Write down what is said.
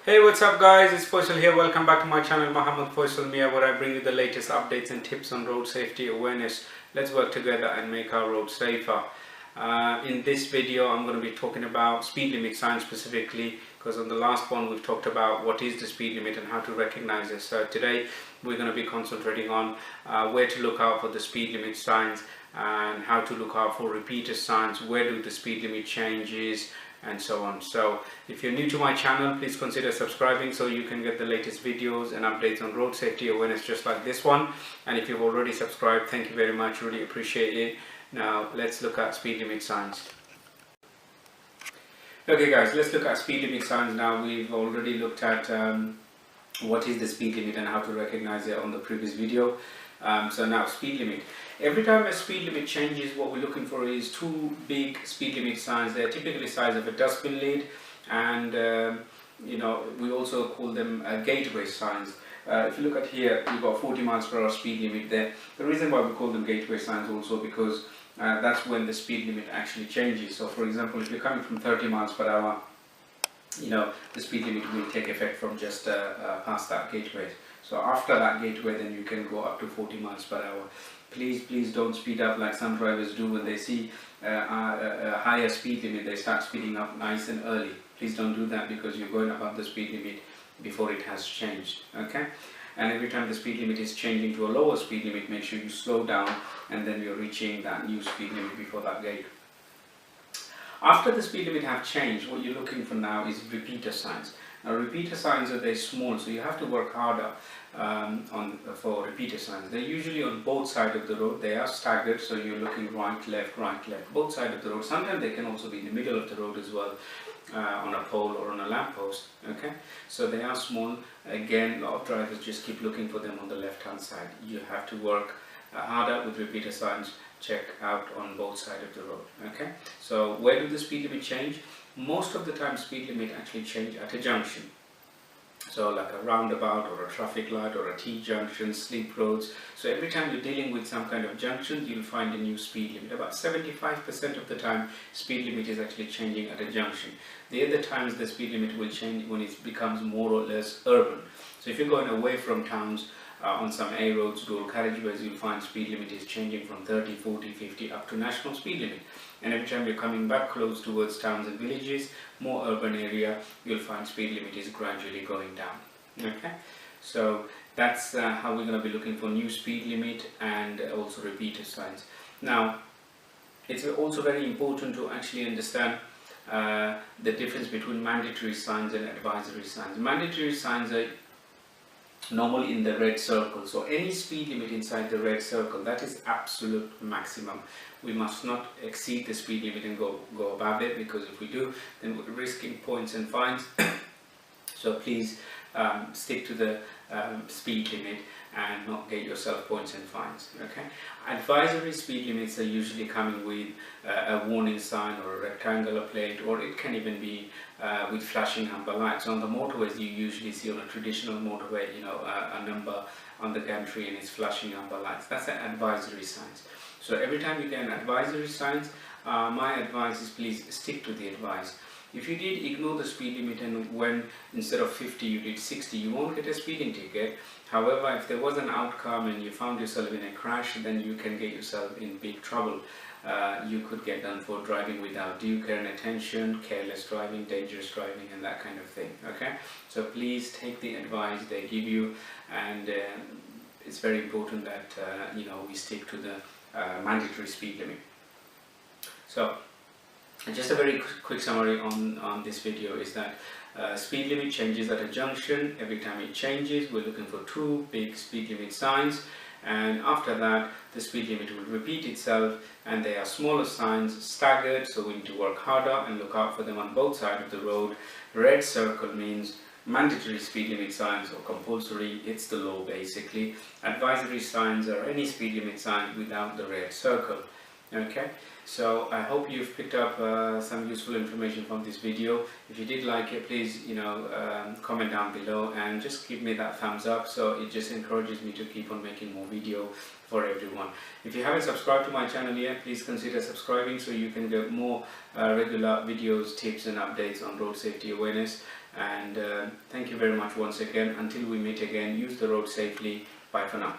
Hey, what's up guys, it's Faisal here. Welcome back to my channel Muhammad Faisal Mia, where I bring you the latest updates and tips on road safety awareness. Let's work together and make our roads safer. In this video I'm going to be talking about speed limit signs specifically, because on the last one we've talked about what is the speed limit and how to recognize it. So today we're going to be concentrating on where to look out for the speed limit signs and how to look out for repeater signs, where do the speed limit changes, and so on. So if you're new to my channel, please consider subscribing so you can get the latest videos and updates on road safety awareness just like this one. And if you've already subscribed, thank you very much, really appreciate it. Now let's look at speed limit signs. Okay guys, let's look at speed limit signs now. We've already looked at what is the speed limit and how to recognize it on the previous video. So now speed limit. Every time a speed limit changes, what we're looking for is two big speed limit signs. They're typically the size of a dustbin lid, and we also call them gateway signs. If you look at here, you've got 40 miles per hour speed limit there. The reason why we call them gateway signs also because that's when the speed limit actually changes. So for example, if you're coming from 30 miles per hour, the speed limit will take effect from just past that gateway. So after that gateway, then you can go up to 40 miles per hour. Please don't speed up like some drivers do when they see a higher speed limit. They start speeding up nice and early. Please don't do that, because you're going above the speed limit before it has changed. Okay? And every time the speed limit is changing to a lower speed limit, make sure you slow down and then you're reaching that new speed limit before that gate. After the speed limit have changed, what you're looking for now is repeater signs. Now repeater signs are very small, so you have to work harder for repeater signs. They're usually on both sides of the road. They are staggered, so you're looking right, left, both sides of the road. Sometimes they can also be in the middle of the road as well, on a pole or on a lamppost. Okay, so they are small. Again, a lot of drivers just keep looking for them on the left hand side. You have to work harder with repeater signs. Check out on both sides of the road. Okay, so where do the speed limit change? Most of the time speed limit actually change at a junction, so like a roundabout or a traffic light or a T-junction, slip roads. So every time you're dealing with some kind of junction, you'll find a new speed limit. About 75% of the time speed limit is actually changing at a junction. The other times the speed limit will change when it becomes more or less urban. So if you're going away from towns, on some A roads, dual carriageways, you'll find speed limit is changing from 30, 40, 50 up to national speed limit. And every time you're coming back close towards towns and villages, more urban area, you'll find speed limit is gradually going down. Okay, so that's how we're going to be looking for new speed limit and also repeater signs. Now, it's also very important to actually understand the difference between mandatory signs and advisory signs. Mandatory signs are normally in the red circle, so any speed limit inside the red circle, that is absolute maximum. We must not exceed the speed limit and go above it, because if we do, then we're risking points and fines. So please stick to the speed limit and not get yourself points and fines. Okay, advisory speed limits are usually coming with a warning sign or a rectangular plate, or it can even be with flashing amber lights. On the motorways, you usually see on a traditional motorway, a number on the gantry and it's flashing amber lights. That's an advisory signs. So every time you get an advisory signs, my advice is please stick to the advice. If you did ignore the speed limit and when instead of 50 you did 60, you won't get a speeding ticket. However, if there was an outcome and you found yourself in a crash, then you can get yourself in big trouble. You could get done for driving without due care and attention, careless driving, dangerous driving, and that kind of thing. Okay, so please take the advice they give you, and it's very important that we stick to the mandatory speed limit. So just a very quick summary on this video is that speed limit changes at a junction. Every time it changes, we're looking for two big speed limit signs, and after that the speed limit will repeat itself, and they are smaller signs, staggered, so we need to work harder and look out for them on both sides of the road. Red circle means mandatory speed limit signs or compulsory, it's the law basically. Advisory signs are any speed limit sign without the red circle. Okay, so I hope you've picked up some useful information from this video. If you did like it, please comment down below and just give me that thumbs up, so it just encourages me to keep on making more video for everyone. If you haven't subscribed to my channel yet, please consider subscribing so you can get more regular videos, tips and updates on road safety awareness. And thank you very much once again. Until we meet again, use the road safely. Bye for now.